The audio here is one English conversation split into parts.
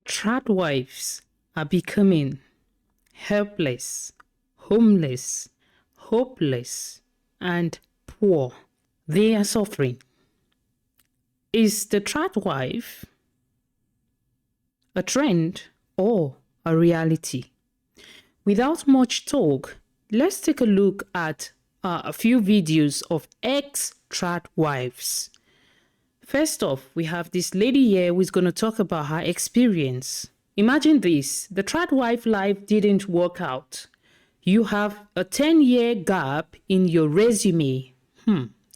Trad wives are becoming helpless, homeless, hopeless, and poor. They are suffering. Is the trad wife a trend or a reality? Without much talk, let's take a look at a few videos of ex-trad wives. First off, we have this lady here who's going to talk about her experience. Imagine this, the trad wife life didn't work out. You have a 10-year gap in your resume.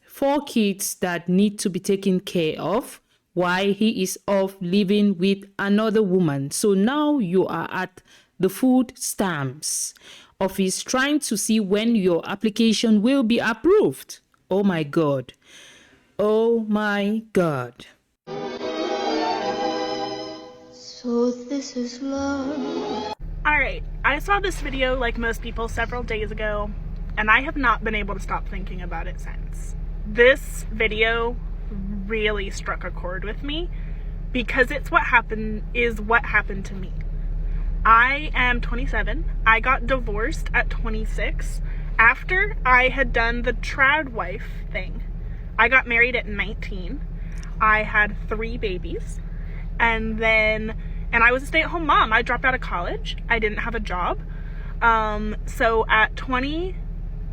4 kids that need to be taken care of while he is off living with another woman. So now you are at the food stamps office trying to see when your application will be approved. Oh my God. Oh my God. So this is love. Alright, I saw this video like most people several days ago, and I have not been able to stop thinking about it since. This video really struck a chord with me because it's what happened to me. I am 27. I got divorced at 26 after I had done the trad wife thing. I got married at 19. I had 3 babies. And I was a stay-at-home mom. I dropped out of college. I didn't have a job. So at 20,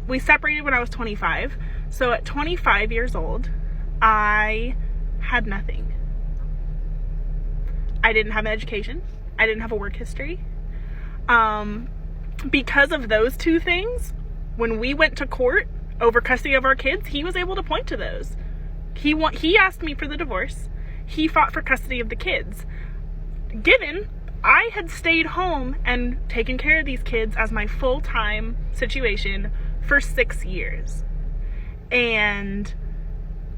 we separated when I was 25. So at 25 years old, I had nothing. I didn't have an education. I didn't have a work history. Because of those 2 things, when we went to court over custody of our kids, he was able to point to those. He asked me for the divorce. He fought for custody of the kids. Given I had stayed home and taken care of these kids as my full-time situation for 6 years. And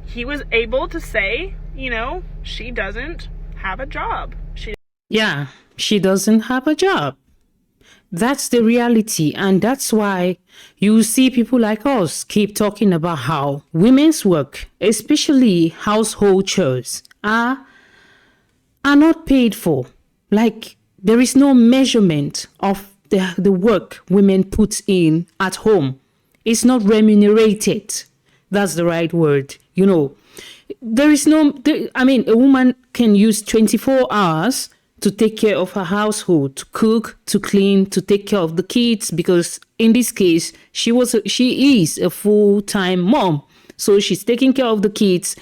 he was able to say, she doesn't have a job. She doesn't have a job. That's the reality, and that's why you see people like us keep talking about how women's work, especially household chores, are not paid for. Like, there is no measurement of the work women put in at home. It's not remunerated. That's the right word. There is a woman can use 24 hours to take care of her household, to cook, to clean, to take care of the kids, because in this case, she is a full-time mom. So she's taking care of the kids.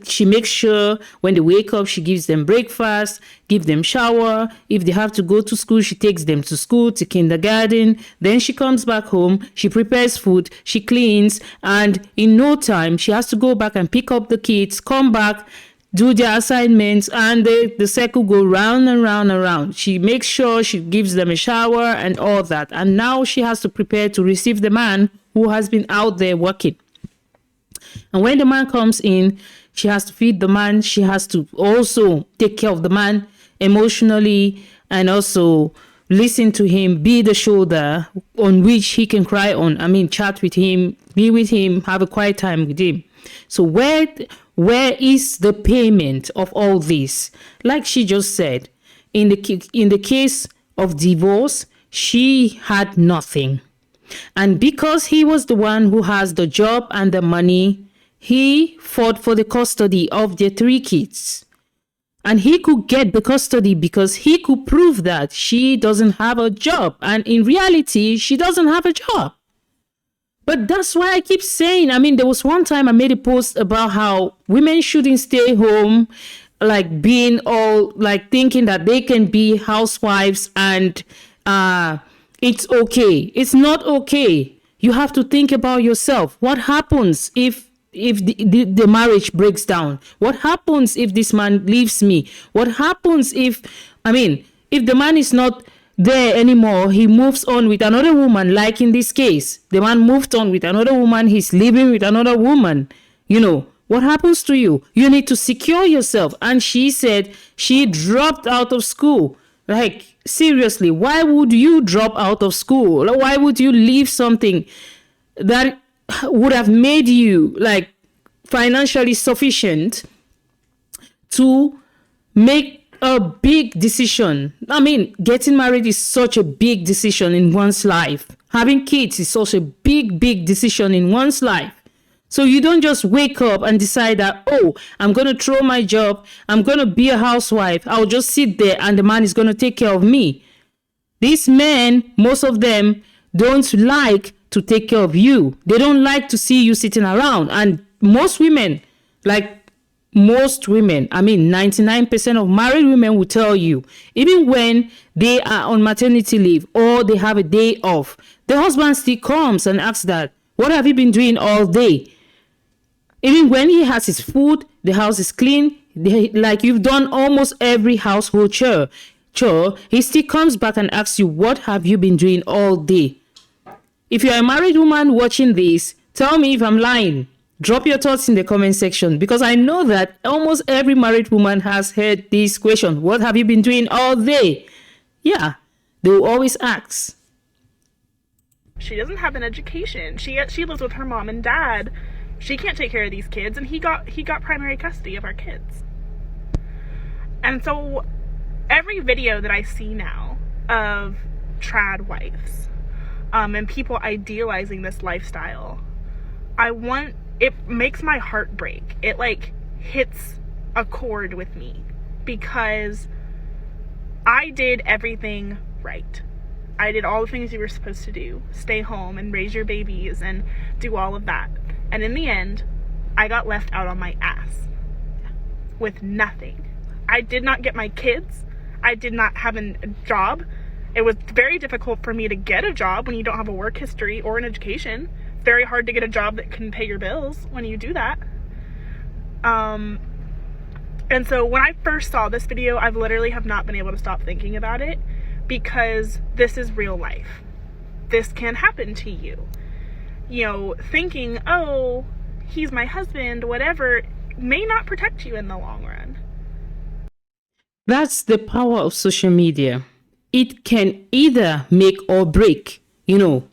She makes sure when they wake up, she gives them breakfast, give them shower. If they have to go to school, she takes them to school, to kindergarten. Then she comes back home, she prepares food, she cleans, and in no time, she has to go back and pick up the kids, come back, do their assignments, and the cycle go round and round and round. She makes sure she gives them a shower and all that. And now she has to prepare to receive the man who has been out there working. And when the man comes in, she has to feed the man. She has to also take care of the man emotionally and also listen to him, be the shoulder on which he can cry on. Chat with him, be with him, have a quiet time with him. So where is the payment of all this? Like she just said, in the case of divorce, she had nothing. And because he was the one who has the job and the money, he fought for the custody of their 3 kids. And he could get the custody because he could prove that she doesn't have a job. And in reality, she doesn't have a job. But that's why I keep saying, there was one time I made a post about how women shouldn't stay home, like being all like thinking that they can be housewives and it's okay. It's not okay. You have to think about yourself. What happens if the marriage breaks down? What happens if this man leaves me? What happens if the man is not there anymore, he moves on with another woman, like in this case, the man moved on with another woman, he's living with another woman. What happens to you? You need to secure yourself. And she said she dropped out of school. Like, seriously, why would you drop out of school? Why would you leave something that would have made you like financially sufficient to make a big decision. I mean, getting married is such a big decision in one's life. Having kids is such a big, big decision in one's life. So you don't just wake up and decide that, oh, I'm going to throw my job. I'm going to be a housewife. I'll just sit there and the man is going to take care of me. These men, most of them, don't like to take care of you. They don't like to see you sitting around. And most women, I mean, 99% of married women will tell you, even when they are on maternity leave or they have a day off, the husband still comes and asks that, what have you been doing all day? Even when he has his food, the house is clean, like you've done almost every household chore, he still comes back and asks you, what have you been doing all day? If you're a married woman watching this, tell me if I'm lying. Drop your thoughts in the comment section, because I know that almost every married woman has heard this question. What have you been doing all day? Yeah, they will always ask. She doesn't have an education. She lives with her mom and dad. She can't take care of these kids, and he got primary custody of our kids. And so every video that I see now of trad wives, and people idealizing this lifestyle, it makes my heart break. It hits a chord with me, because I did everything right. I did all the things you were supposed to do. Stay home and raise your babies and do all of that. And in the end, I got left out on my ass with nothing. I did not get my kids. I did not have a job. It was very difficult for me to get a job when you don't have a work history or an education. Very hard to get a job that can pay your bills when you do that. And so when I first saw this video, I literally have not been able to stop thinking about it, because this is real life. This can happen to you. You know, thinking, oh, he's my husband, whatever, may not protect you in the long run. That's the power of social media. It can either make or break. You know,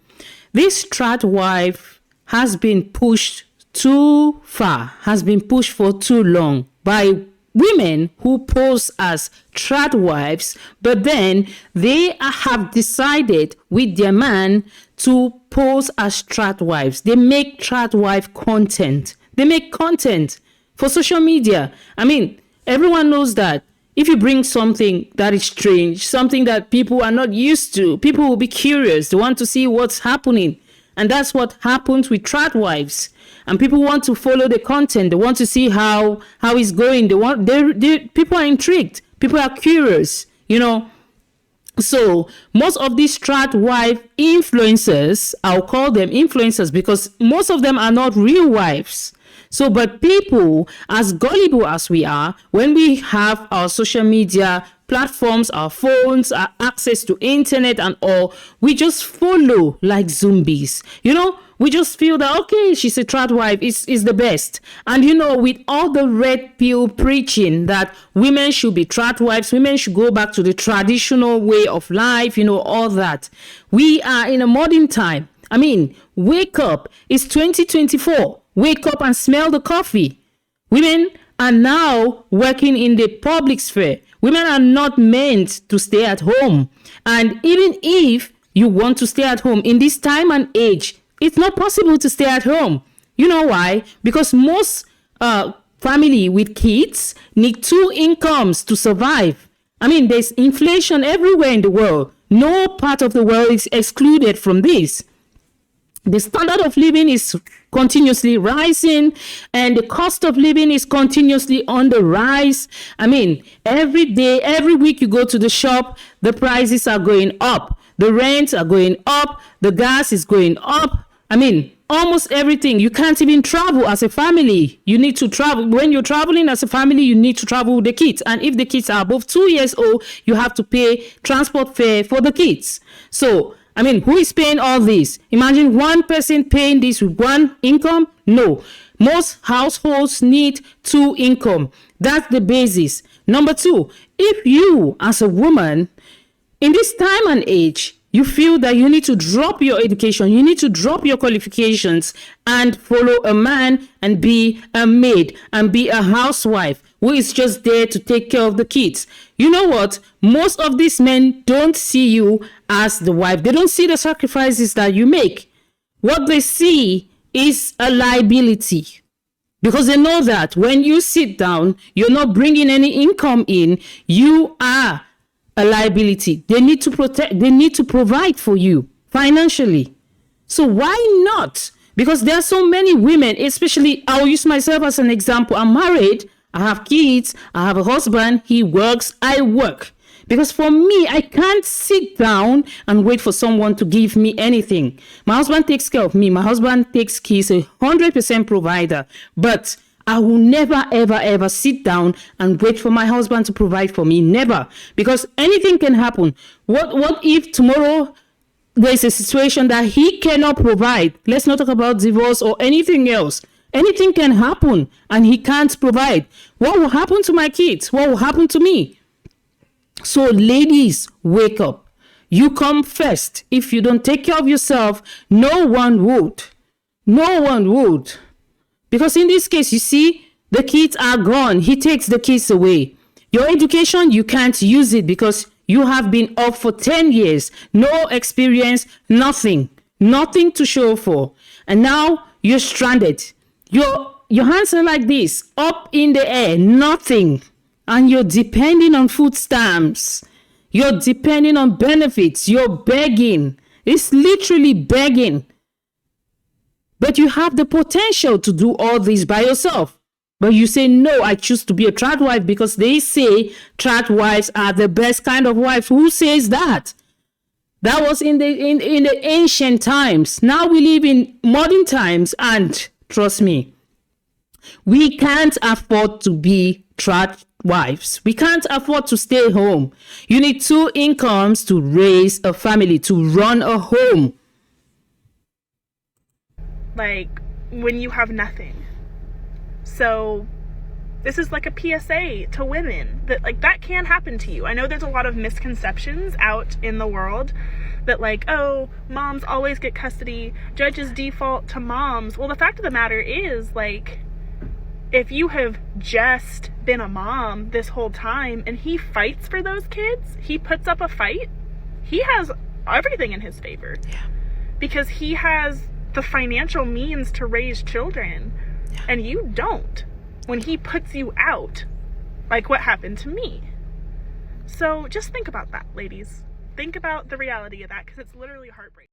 this trad wife has been pushed too far, has been pushed for too long by women who pose as trad wives, but then they have decided with their man to pose as trad wives. They make trad wife content. They make content for social media. I mean, everyone knows that if you bring something that is strange, something that people are not used to, people will be curious. They want to see what's happening. And that's what happens with trad wives. And people want to follow the content. They want to see how it's going. People are intrigued. People are curious, you know. So most of these trad wife influencers, I'll call them influencers, because most of them are not real wives. So, but people, as gullible as we are, when we have our social media platforms, our phones, our access to internet and all, we just follow like zombies. You know, we just feel that, okay, she's a trad wife, is the best. And, you know, with all the red pill preaching that women should be trad wives, women should go back to the traditional way of life, you know, all that. We are in a modern time. I mean, wake up. It's 2024. Wake up and smell the coffee. Women are now working in the public sphere. Women are not meant to stay at home. And even if you want to stay at home in this time and age, it's not possible to stay at home. You know why? Because most family with kids need 2 incomes to survive. I mean, there's inflation everywhere in the world. No part of the world is excluded from this. The standard of living is continuously rising, and the cost of living is continuously on the rise. I mean, every day, every week you go to the shop, the prices are going up. The rents are going up. The gas is going up. I mean, almost everything. You can't even travel as a family. You need to travel. When you're traveling as a family, you need to travel with the kids. And if the kids are above 2 years old, you have to pay transport fare for the kids. So, I mean, who is paying all this? Imagine one person paying this with 1 income. No. Most households need 2 income. That's the basis. Number 2, if you as a woman in this time and age, you feel that you need to drop your education, you need to drop your qualifications and follow a man and be a maid and be a housewife. who is just there to take care of the kids. You know what? Most of these men don't see you as the wife. They don't see the sacrifices that you make. What they see is a liability. Because they know that when you sit down, you're not bringing any income in. You are a liability. They need to protect, they need to provide for you financially. So why not? Because there are so many women, especially, I'll use myself as an example. I'm married, I have kids, I have a husband, he works, I work. Because for me, I can't sit down and wait for someone to give me anything. My husband takes care of me. My husband takes care, he's 100% provider. But I will never, ever, ever sit down and wait for my husband to provide for me. Never. Because anything can happen. What if tomorrow there's a situation that he cannot provide? Let's not talk about divorce or anything else. Anything can happen and he can't provide. What will happen to my kids? What will happen to me? So ladies, wake up. You come first. If you don't take care of yourself, no one would. No one would. Because in this case, you see, the kids are gone. He takes the kids away. Your education, you can't use it because you have been off for 10 years. No experience, nothing. Nothing to show for. And now you're stranded. Your hands are like this, up in the air, nothing. And you're depending on food stamps. You're depending on benefits. You're begging. It's literally begging. But you have the potential to do all this by yourself. But you say, no, I choose to be a trad wife because they say trad wives are the best kind of wives. Who says that? That was in the ancient times. Now we live in modern times, and trust me, we can't afford to be trad wives. We can't afford to stay home. You need 2 incomes to raise a family, to run a home. Like, when you have nothing. So this is like a PSA to women that, like, that can happen to you. I know there's a lot of misconceptions out in the world that, like, oh, moms always get custody, judges default to moms. Well, the fact of the matter is, like, if you have just been a mom this whole time and he fights for those kids, he puts up a fight, he has everything in his favor. Yeah. Because he has the financial means to raise children, and you don't. When he puts you out, like what happened to me. So just think about that, ladies. Think about the reality of that, because it's literally heartbreaking.